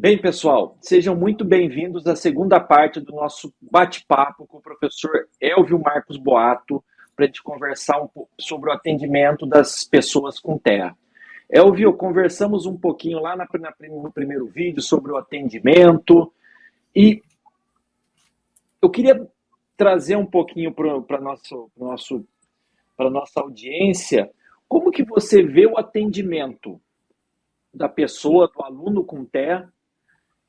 Bem, pessoal, sejam muito bem-vindos à segunda parte do nosso bate-papo com o professor Elvio Marcos Boato, para a gente conversar um pouco sobre o atendimento das pessoas com TEA. Elvio, conversamos um pouquinho lá no primeiro vídeo sobre o atendimento e eu queria trazer um pouquinho para a nossa audiência como que você vê o atendimento da pessoa, do aluno com TEA,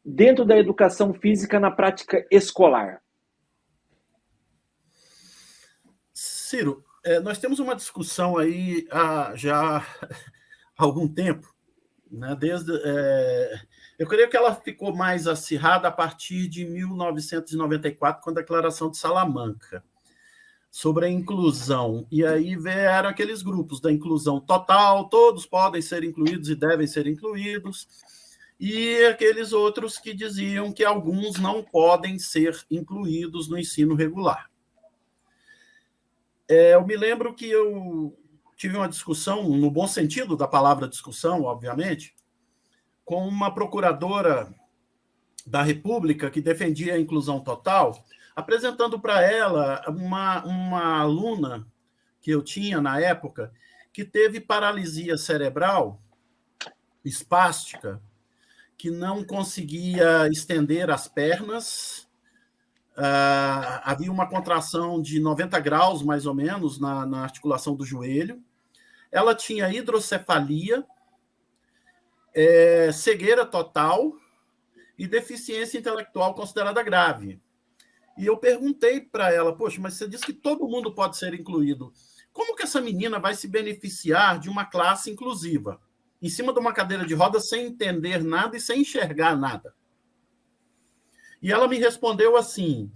dentro da educação física na prática escolar. Ciro, nós temos uma discussão aí já há algum tempo, né? Eu creio que ela ficou mais acirrada a partir de 1994, com a Declaração de Salamanca, sobre a inclusão. E aí vieram aqueles grupos da inclusão total, todos podem ser incluídos e devem ser incluídos, e aqueles outros que diziam que alguns não podem ser incluídos no ensino regular. Eu me lembro que eu tive uma discussão, no bom sentido da palavra discussão, obviamente, com uma procuradora da República que defendia a inclusão total, apresentando para ela uma aluna que eu tinha na época, que teve paralisia cerebral espástica, que não conseguia estender as pernas. Havia uma contração de 90 graus, mais ou menos, na articulação do joelho. Ela tinha hidrocefalia, cegueira total e deficiência intelectual considerada grave. E eu perguntei para ela, poxa, mas você disse que todo mundo pode ser incluído. Como que essa menina vai se beneficiar de uma classe inclusiva? Em cima de uma cadeira de rodas, sem entender nada e sem enxergar nada. E ela me respondeu assim,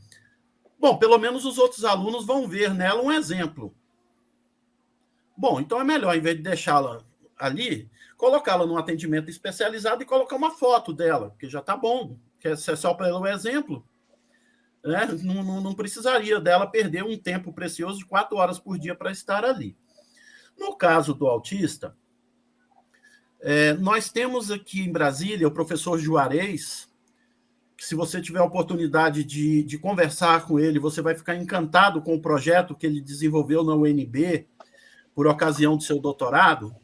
bom, pelo menos os outros alunos vão ver nela um exemplo. Bom, então é melhor, em vez de deixá-la ali, colocá-la num atendimento especializado e colocar uma foto dela, porque já está bom, que é só para ela o exemplo. Né? Não precisaria dela perder um tempo precioso de 4 horas por dia para estar ali. No caso do autista, nós temos aqui em Brasília o professor Juarez, que se você tiver a oportunidade de conversar com ele, você vai ficar encantado com o projeto que ele desenvolveu na UNB, por ocasião do seu doutorado,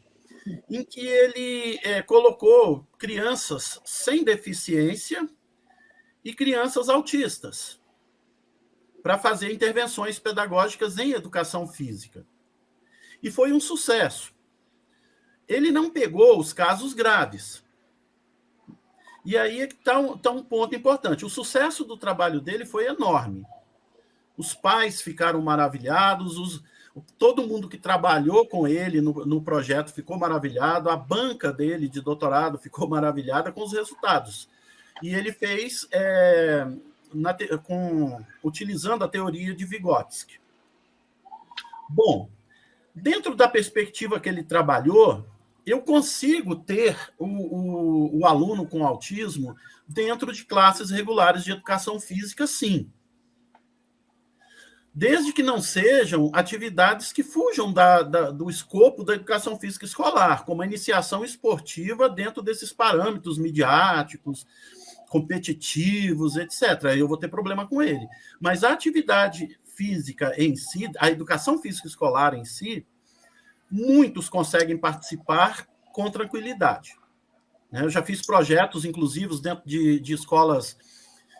em que ele colocou crianças sem deficiência e crianças autistas para fazer intervenções pedagógicas em educação física. E foi um sucesso. Ele não pegou os casos graves. E aí está um ponto importante. O sucesso do trabalho dele foi enorme. Os pais ficaram maravilhados, todo mundo que trabalhou com ele no projeto ficou maravilhado, a banca dele de doutorado ficou maravilhada com os resultados. E ele fez utilizando a teoria de Vygotsky. Bom, dentro da perspectiva que ele trabalhou, eu consigo ter o aluno com autismo dentro de classes regulares de educação física, sim. Desde que não sejam atividades que fujam do escopo da educação física escolar, como a iniciação esportiva dentro desses parâmetros midiáticos, competitivos, etc. Aí eu vou ter problema com ele. Mas a atividade física em si, a educação física escolar em si, muitos conseguem participar com tranquilidade. Eu já fiz projetos inclusivos dentro de escolas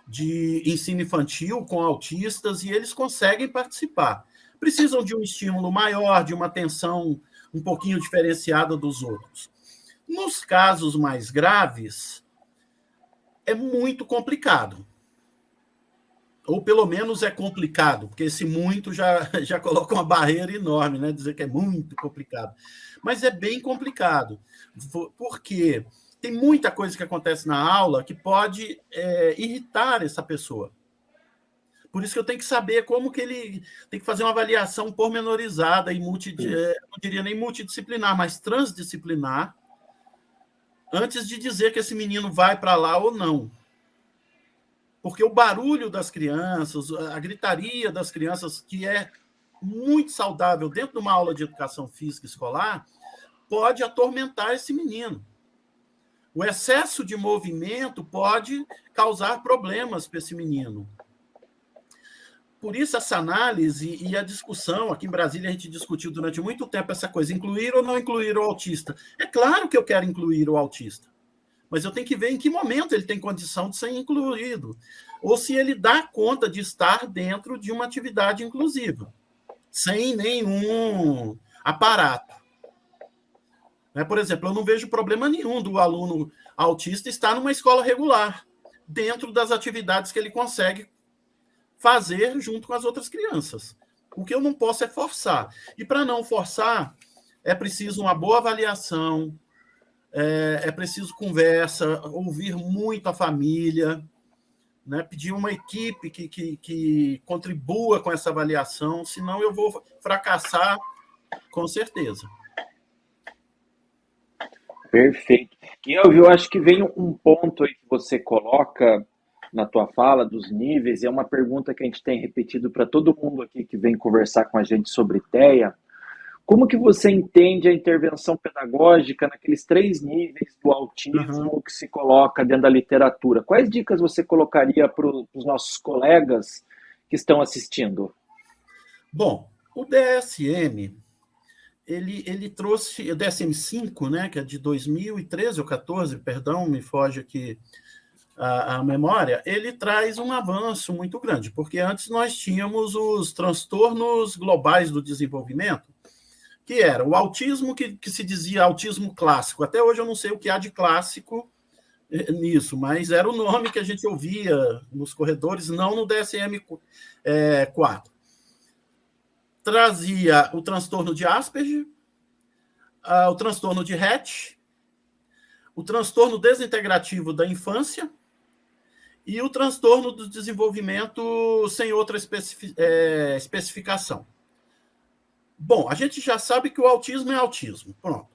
de ensino infantil com autistas e eles conseguem participar. Precisam de um estímulo maior, de uma atenção um pouquinho diferenciada dos outros. Nos casos mais graves, é muito complicado. Ou pelo menos é complicado, porque esse muito já coloca uma barreira enorme, né? Dizer que é muito complicado. Mas é bem complicado, porque tem muita coisa que acontece na aula que pode irritar essa pessoa. Por isso que eu tenho que saber como que ele tem que fazer uma avaliação pormenorizada e não diria nem multidisciplinar, mas transdisciplinar, antes de dizer que esse menino vai para lá ou não. Porque o barulho das crianças, a gritaria das crianças, que é muito saudável dentro de uma aula de educação física escolar, pode atormentar esse menino. O excesso de movimento pode causar problemas para esse menino. Por isso, essa análise e a discussão, aqui em Brasília, a gente discutiu durante muito tempo essa coisa, incluir ou não incluir o autista. É claro que eu quero incluir o autista, mas eu tenho que ver em que momento ele tem condição de ser incluído, ou se ele dá conta de estar dentro de uma atividade inclusiva, sem nenhum aparato. Por exemplo, eu não vejo problema nenhum do aluno autista estar numa escola regular, dentro das atividades que ele consegue fazer junto com as outras crianças. O que eu não posso é forçar. E para não forçar, é preciso uma boa avaliação, é preciso conversa, ouvir muito a família, né? Pedir uma equipe que contribua com essa avaliação, senão eu vou fracassar com certeza. Perfeito. E eu acho que vem um ponto aí que você coloca na tua fala dos níveis, é uma pergunta que a gente tem repetido para todo mundo aqui que vem conversar com a gente sobre TEA. Como que você entende a intervenção pedagógica naqueles 3 níveis do autismo que se coloca dentro da literatura? Quais dicas você colocaria para os nossos colegas que estão assistindo? Bom, o DSM, ele trouxe, o DSM-5, né, que é de 2013 ou 14, perdão, me foge aqui a memória, ele traz um avanço muito grande, porque antes nós tínhamos os transtornos globais do desenvolvimento, que era o autismo, que se dizia autismo clássico. Até hoje eu não sei o que há de clássico nisso, mas era o nome que a gente ouvia nos corredores, não no DSM-4. Trazia o transtorno de Asperger, o transtorno de Rett, o transtorno desintegrativo da infância e o transtorno do desenvolvimento sem outra especificação. Bom, a gente já sabe que o autismo é autismo. Pronto.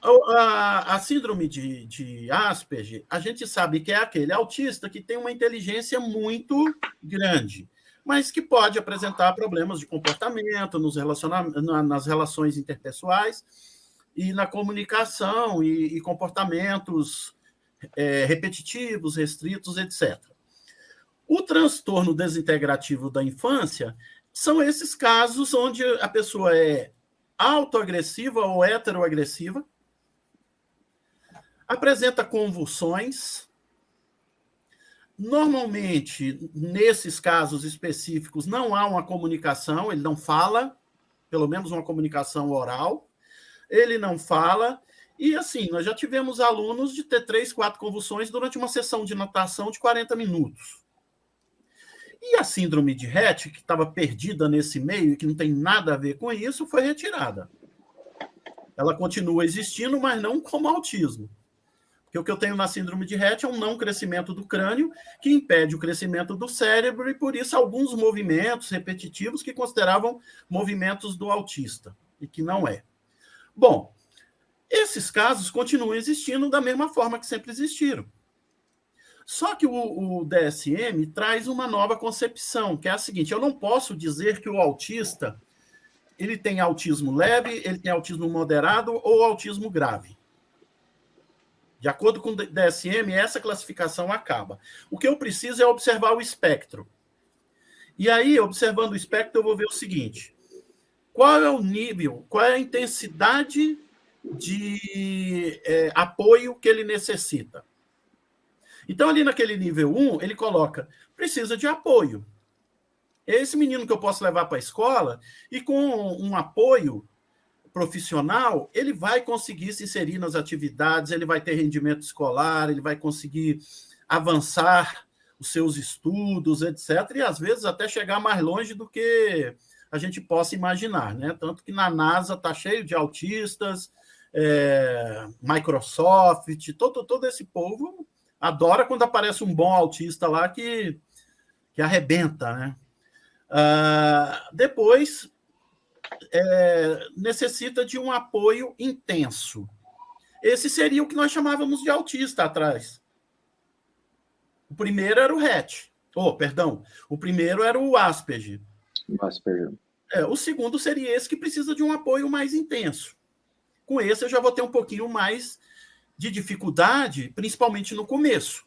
A síndrome de Asperger, a gente sabe que é aquele autista que tem uma inteligência muito grande, mas que pode apresentar problemas de comportamento nas relações interpessoais e na comunicação e comportamentos repetitivos, restritos, etc. O transtorno desintegrativo da infância são esses casos onde a pessoa é autoagressiva ou heteroagressiva, apresenta convulsões. Normalmente, nesses casos específicos, não há uma comunicação, ele não fala, pelo menos uma comunicação oral, ele não fala. E, assim, nós já tivemos alunos de ter 3, 4 convulsões durante uma sessão de natação de 40 minutos. E a síndrome de Rett, que estava perdida nesse meio e que não tem nada a ver com isso, foi retirada. Ela continua existindo, mas não como autismo. Porque o que eu tenho na síndrome de Rett é um não crescimento do crânio que impede o crescimento do cérebro e, por isso, alguns movimentos repetitivos que consideravam movimentos do autista, e que não é. Bom, esses casos continuam existindo da mesma forma que sempre existiram. Só que o DSM traz uma nova concepção, que é a seguinte: eu não posso dizer que o autista ele tem autismo leve, ele tem autismo moderado ou autismo grave. De acordo com o DSM, essa classificação acaba. O que eu preciso é observar o espectro. E aí, observando o espectro, eu vou ver o seguinte: qual é o nível, qual é a intensidade de apoio que ele necessita? Então, ali naquele nível 1, ele coloca, precisa de apoio. É esse menino que eu posso levar para a escola e com um apoio profissional, ele vai conseguir se inserir nas atividades, ele vai ter rendimento escolar, ele vai conseguir avançar os seus estudos, etc. E, às vezes, até chegar mais longe do que a gente possa imaginar, né? Tanto que na NASA está cheio de autistas, Microsoft, todo esse povo adora quando aparece um bom autista lá que arrebenta, né? Depois, necessita de um apoio intenso. Esse seria o que nós chamávamos de autista atrás. O primeiro era o Rett. O primeiro era o Asperger. O segundo seria esse que precisa de um apoio mais intenso. Com esse eu já vou ter um pouquinho mais de dificuldade, principalmente no começo.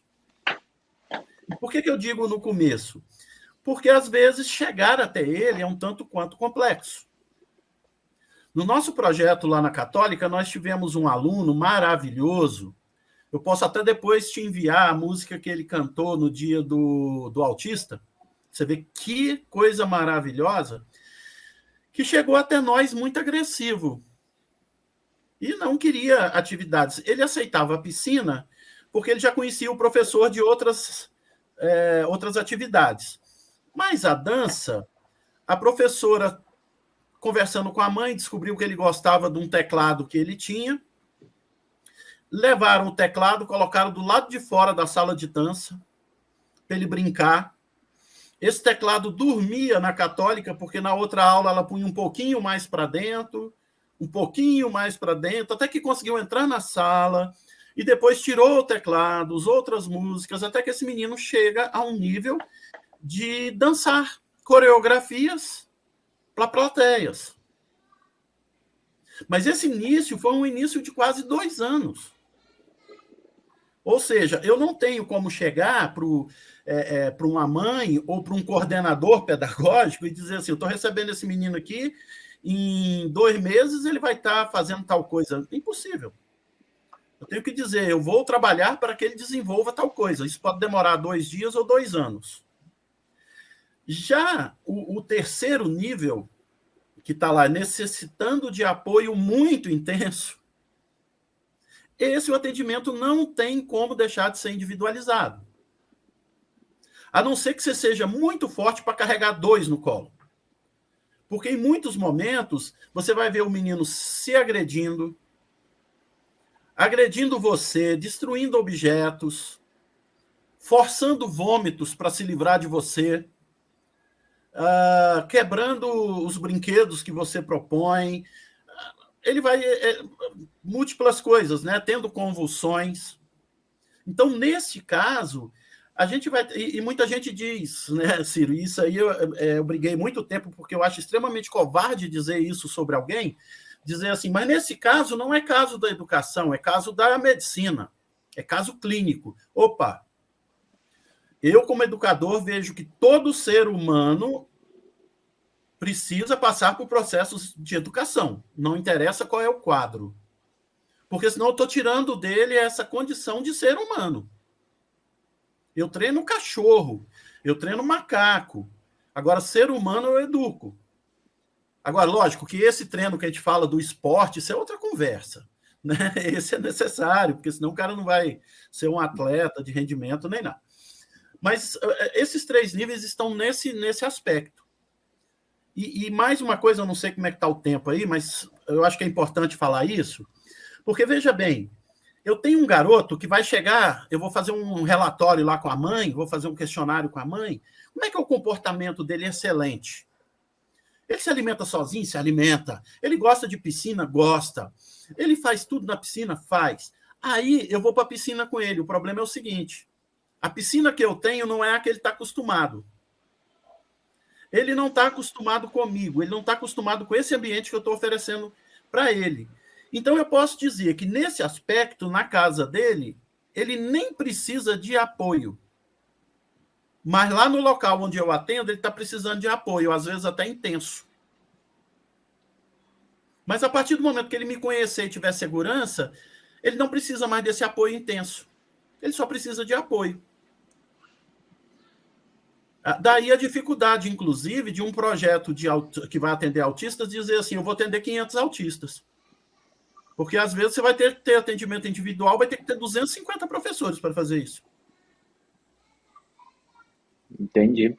Por que eu digo no começo? Porque, às vezes, chegar até ele é um tanto quanto complexo. No nosso projeto lá na Católica, nós tivemos um aluno maravilhoso. Eu posso até depois te enviar a música que ele cantou no dia do autista. Você vê que coisa maravilhosa, que chegou até nós muito agressivo. E não queria atividades. Ele aceitava a piscina porque ele já conhecia o professor de outras atividades. Mas a dança, a professora, conversando com a mãe, descobriu que ele gostava de um teclado que ele tinha. Levaram o teclado, colocaram do lado de fora da sala de dança para ele brincar. Esse teclado dormia na Católica, porque na outra aula ela punha um pouquinho mais para dentro, até que conseguiu entrar na sala e depois tirou o teclado, as outras músicas, até que esse menino chega a um nível de dançar coreografias para plateias. Mas esse início foi um início de quase 2 anos. Ou seja, eu não tenho como chegar para uma mãe ou para um coordenador pedagógico e dizer assim, eu estou recebendo esse menino aqui, em 2 meses ele vai estar fazendo tal coisa. Impossível. Eu tenho que dizer, eu vou trabalhar para que ele desenvolva tal coisa. Isso pode demorar 2 dias ou 2 anos. Já o terceiro nível, que está lá necessitando de apoio muito intenso, esse o atendimento não tem como deixar de ser individualizado. A não ser que você seja muito forte para carregar 2 no colo. Porque em muitos momentos você vai ver o menino se agredindo você, destruindo objetos, forçando vômitos para se livrar de você, quebrando os brinquedos que você propõe. Ele vai... múltiplas coisas, né? Tendo convulsões. Então, nesse caso, a gente vai... E muita gente diz, né, Ciro, isso aí eu briguei muito tempo, porque eu acho extremamente covarde dizer isso sobre alguém, dizer assim, mas nesse caso não é caso da educação, é caso da medicina, é caso clínico. Opa! Eu, como educador, vejo que todo ser humano precisa passar por processos de educação. Não interessa qual é o quadro. Porque senão eu estou tirando dele essa condição de ser humano. Eu treino cachorro, eu treino macaco. Agora, ser humano eu educo. Agora, lógico que esse treino que a gente fala do esporte, isso é outra conversa. Né? Esse é necessário, porque senão o cara não vai ser um atleta de rendimento nem nada. Mas esses 3 níveis estão nesse aspecto. E mais uma coisa, eu não sei como é que está o tempo aí, mas eu acho que é importante falar isso, porque, veja bem, eu tenho um garoto que vai chegar, eu vou fazer um relatório lá com a mãe, vou fazer um questionário com a mãe, como é que é o comportamento dele? Excelente. Ele se alimenta sozinho? Se alimenta. Ele gosta de piscina? Gosta. Ele faz tudo na piscina? Faz. Aí eu vou para a piscina com ele. O problema é o seguinte, a piscina que eu tenho não é a que ele está acostumado. Ele não está acostumado comigo, ele não está acostumado com esse ambiente que eu estou oferecendo para ele. Então, eu posso dizer que, nesse aspecto, na casa dele, ele nem precisa de apoio. Mas lá no local onde eu atendo, ele está precisando de apoio, às vezes até intenso. Mas, a partir do momento que ele me conhecer e tiver segurança, ele não precisa mais desse apoio intenso. Ele só precisa de apoio. Daí a dificuldade, inclusive, de um projeto que vai atender autistas, dizer assim, eu vou atender 500 autistas. Porque, às vezes, você vai ter que ter atendimento individual, vai ter que ter 250 professores para fazer isso. Entendi.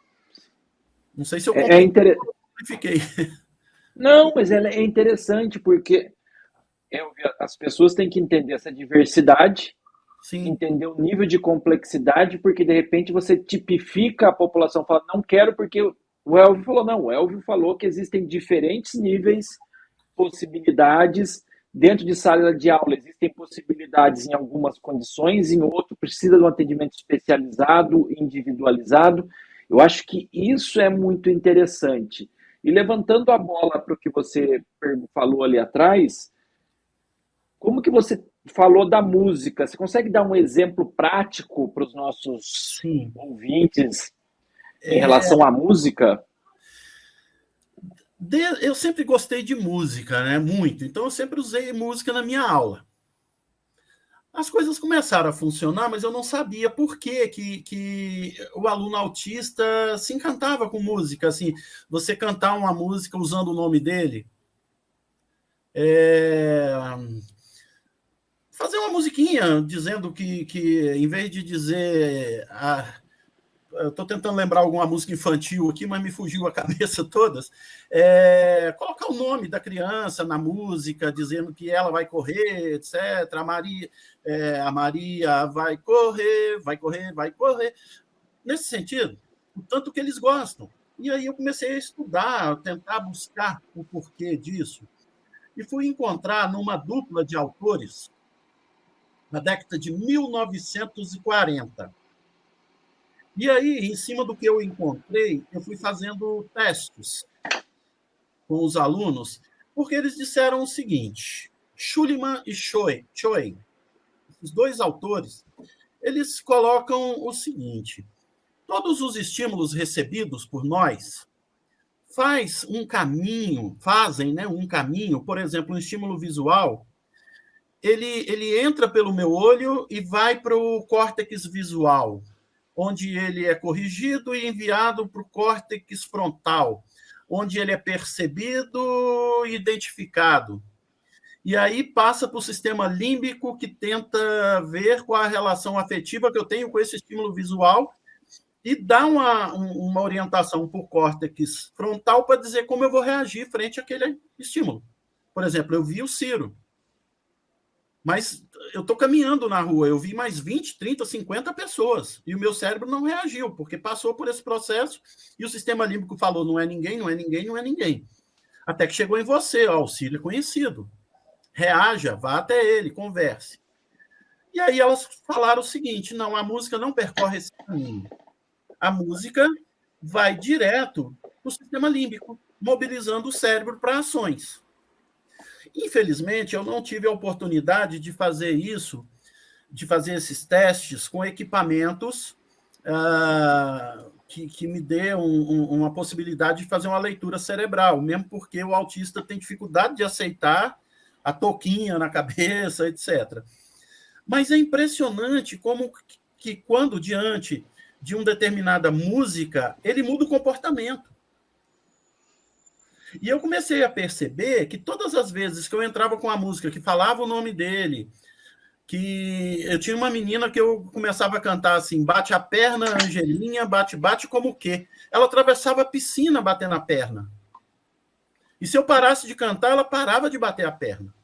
Não sei se eu simplifiquei. Não, mas é interessante, porque as pessoas têm que entender essa diversidade, sim, entender o nível de complexidade, porque de repente você tipifica a população, fala, não quero porque o Elvio falou, não, o Elvio falou que existem diferentes níveis, possibilidades, dentro de sala de aula existem possibilidades em algumas condições, em outro precisa de um atendimento especializado, individualizado. Eu acho que isso é muito interessante. E levantando a bola para o que você falou ali atrás, como que você falou da música. Você consegue dar um exemplo prático para os nossos Sim. ouvintes em relação à música? Eu sempre gostei de música, né? Muito. Então, eu sempre usei música na minha aula. As coisas começaram a funcionar, mas eu não sabia por que o aluno autista se encantava com música. Assim, você cantar uma música usando o nome dele. Fazer uma musiquinha dizendo que em vez de dizer... eu estou tentando lembrar alguma música infantil aqui, mas me fugiu a cabeça todas. Colocar o nome da criança na música, dizendo que ela vai correr, etc. A Maria vai correr, vai correr, vai correr. Nesse sentido, o tanto que eles gostam. E aí eu comecei a estudar, a tentar buscar o porquê disso. E fui encontrar numa dupla de autores, na década de 1940. E aí, em cima do que eu encontrei, eu fui fazendo testes com os alunos, porque eles disseram o seguinte: Schliemann e Choi, os dois autores, eles colocam o seguinte: todos os estímulos recebidos por nós fazem, né, um caminho, por exemplo, um estímulo visual, ele entra pelo meu olho e vai para o córtex visual, onde ele é corrigido e enviado para o córtex frontal, onde ele é percebido e identificado. E aí passa para o sistema límbico, que tenta ver qual a relação afetiva que eu tenho com esse estímulo visual e dá uma orientação para o córtex frontal para dizer como eu vou reagir frente àquele estímulo. Por exemplo, eu vi o Ciro, mas eu estou caminhando na rua, eu vi mais 20, 30, 50 pessoas, e o meu cérebro não reagiu, porque passou por esse processo, e o sistema límbico falou, não é ninguém, não é ninguém, não é ninguém. Até que chegou em você, ó, o Ciro é conhecido. Reaja, vá até ele, converse. E aí elas falaram o seguinte, não, a música não percorre esse caminho. A música vai direto para o sistema límbico, mobilizando o cérebro para ações. Infelizmente, eu não tive a oportunidade de fazer isso, de fazer esses testes com equipamentos que me dê uma possibilidade de fazer uma leitura cerebral, mesmo porque o autista tem dificuldade de aceitar a touquinha na cabeça, etc. Mas é impressionante como que quando diante de uma determinada música, ele muda o comportamento. E eu comecei a perceber que todas as vezes que eu entrava com a música que falava o nome dele, que eu tinha uma menina que eu começava a cantar assim, bate a perna, Angelinha, bate, bate como o quê? Ela atravessava a piscina batendo a perna. E se eu parasse de cantar, ela parava de bater a perna.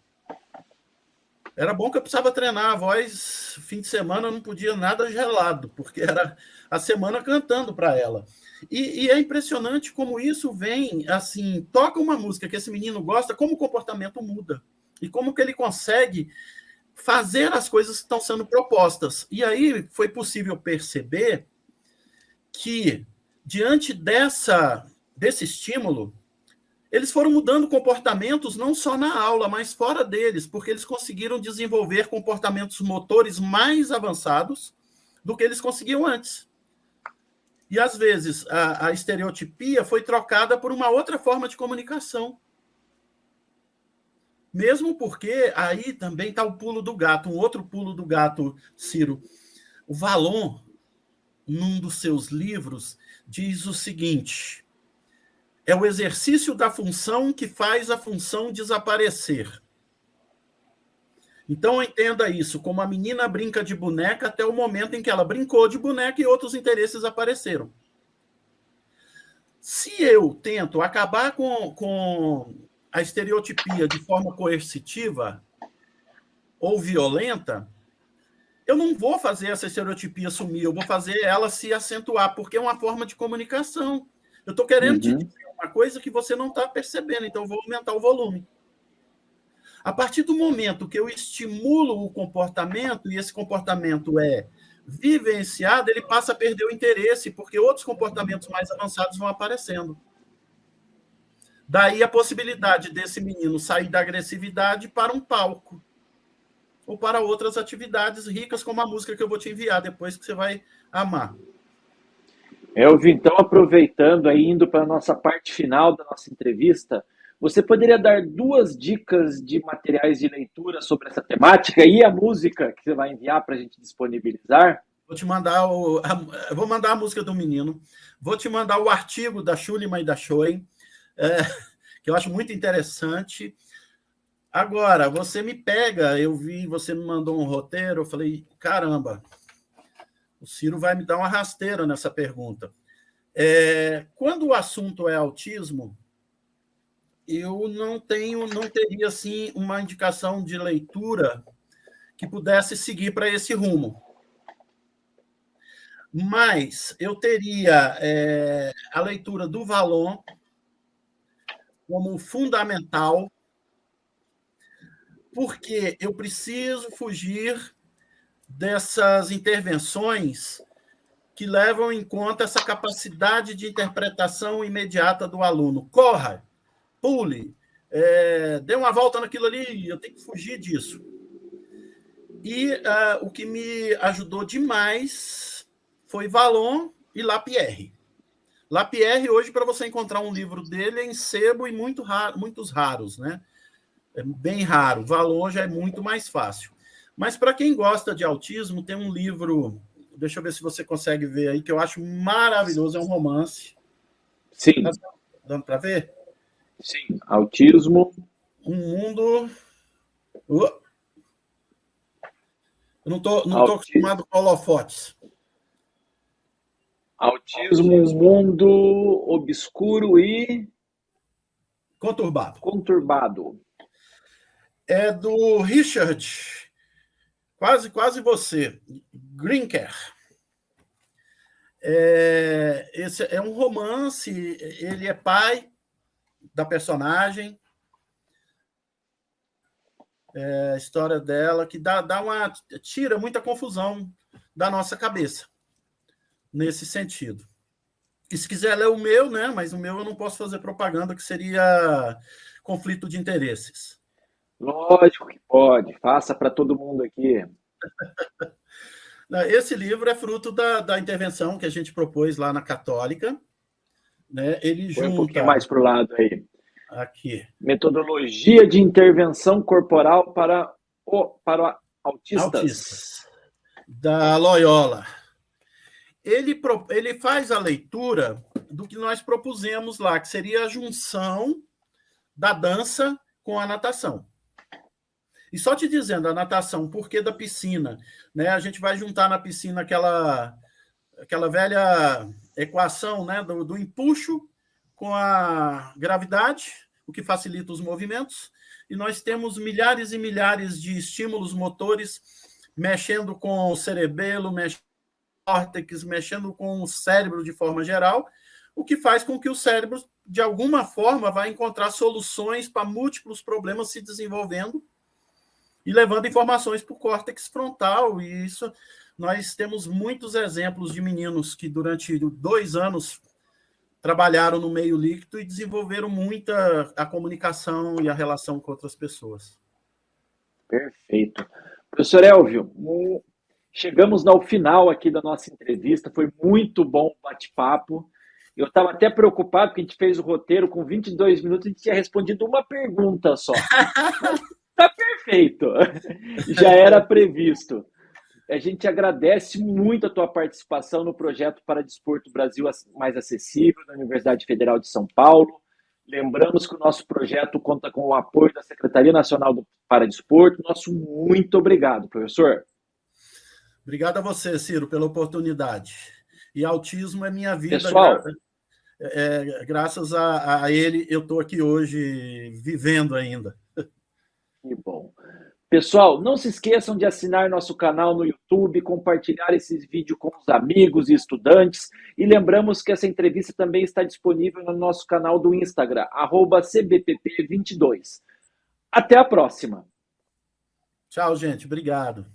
Era bom que eu precisava treinar a voz, fim de semana eu não podia nada gelado, porque era a semana cantando para ela. E é impressionante como isso vem, assim, toca uma música que esse menino gosta, como o comportamento muda. E como que ele consegue fazer as coisas que estão sendo propostas. E aí foi possível perceber que, diante desse estímulo, eles foram mudando comportamentos não só na aula, mas fora deles, porque eles conseguiram desenvolver comportamentos motores mais avançados do que eles conseguiam antes. E, às vezes, a estereotipia foi trocada por uma outra forma de comunicação. Mesmo porque aí também está o pulo do gato, um outro pulo do gato, Ciro. O Vallon, num dos seus livros, diz o seguinte: é o exercício da função que faz a função desaparecer. Então, entenda isso, como a menina brinca de boneca até o momento em que ela brincou de boneca e outros interesses apareceram. Se eu tento acabar com a estereotipia de forma coercitiva ou violenta, eu não vou fazer essa estereotipia sumir, eu vou fazer ela se acentuar, porque é uma forma de comunicação. Eu estou querendo te dizer uma coisa que você não está percebendo, então eu vou aumentar o volume. A partir do momento que eu estimulo o comportamento, e esse comportamento é vivenciado, ele passa a perder o interesse, porque outros comportamentos mais avançados vão aparecendo. Daí a possibilidade desse menino sair da agressividade para um palco, ou para outras atividades ricas, como a música que eu vou te enviar depois, que você vai amar. Elvio, então, aproveitando aí, indo para a nossa parte final da nossa entrevista, você poderia dar 2 dicas de materiais de leitura sobre essa temática e a música que você vai enviar para a gente disponibilizar? Vou te mandar vou mandar a música do menino. Vou te mandar o artigo da Schulman e da Schoen, que eu acho muito interessante. Agora, você me pega, eu vi, você me mandou um roteiro, eu falei, caramba, o Ciro vai me dar uma rasteira nessa pergunta. Quando o assunto é autismo, eu não teria assim uma indicação de leitura que pudesse seguir para esse rumo. Mas eu teria a leitura do Vallon como fundamental, porque eu preciso fugir dessas intervenções que levam em conta essa capacidade de interpretação imediata do aluno. Corra, pule, dê uma volta naquilo ali, eu tenho que fugir disso. E o que me ajudou demais foi Vallon e Lapierre. Lapierre, hoje, para você encontrar um livro dele, é em sebo e muitos raros, né? É bem raro. Vallon já é muito mais fácil. Mas, para quem gosta de autismo, tem um livro, deixa eu ver se você consegue ver aí, que eu acho maravilhoso, é um romance. Sim. Tá dando para ver? Sim, autismo. Um mundo... Eu não estou acostumado com holofotes. Autismo, um mundo obscuro e... Conturbado. É do Richard, quase você, Grinker. Esse é um romance, ele é pai da personagem, a história dela, que tira muita confusão da nossa cabeça, nesse sentido. E se quiser ler o meu, né? Mas o meu eu não posso fazer propaganda, que seria conflito de interesses. Lógico que pode, faça para todo mundo aqui. Esse livro é fruto da intervenção que a gente propôs lá na Católica. Né? Ele Põe junta... um pouquinho mais para o lado aí. Aqui. Metodologia de intervenção corporal para autistas. Da Loyola. Ele faz a leitura do que nós propusemos lá, que seria a junção da dança com a natação. E só te dizendo, a natação, por que da piscina? Né? A gente vai juntar na piscina aquela velha equação, né, do empuxo com a gravidade, o que facilita os movimentos, e nós temos milhares e milhares de estímulos motores mexendo com o cerebelo, mexendo com o córtex, mexendo com o cérebro de forma geral, o que faz com que o cérebro, de alguma forma, vai encontrar soluções para múltiplos problemas se desenvolvendo e levando informações para o córtex frontal. E isso, nós temos muitos exemplos de meninos que, durante 2 anos, trabalharam no meio líquido e desenvolveram muita a comunicação e a relação com outras pessoas. Perfeito. Professor Elvio, chegamos ao final aqui da nossa entrevista, foi muito bom o bate-papo. Eu estava até preocupado, porque a gente fez o roteiro com 22 minutos, a gente tinha respondido uma pergunta só. Está perfeito, já era previsto. A gente agradece muito a tua participação no projeto para Desporto Brasil Mais Acessível, da Universidade Federal de São Paulo. Lembramos que o nosso projeto conta com o apoio da Secretaria Nacional do Paradesporto. Nosso muito obrigado, professor. Obrigado a você, Ciro, pela oportunidade. E autismo é minha vida. Pessoal, graças a ele, eu estou aqui hoje vivendo ainda. Que bom. Pessoal, não se esqueçam de assinar nosso canal no YouTube, compartilhar esses vídeos com os amigos e estudantes. E lembramos que essa entrevista também está disponível no nosso canal do Instagram, @cbpp22. Até a próxima. Tchau, gente. Obrigado.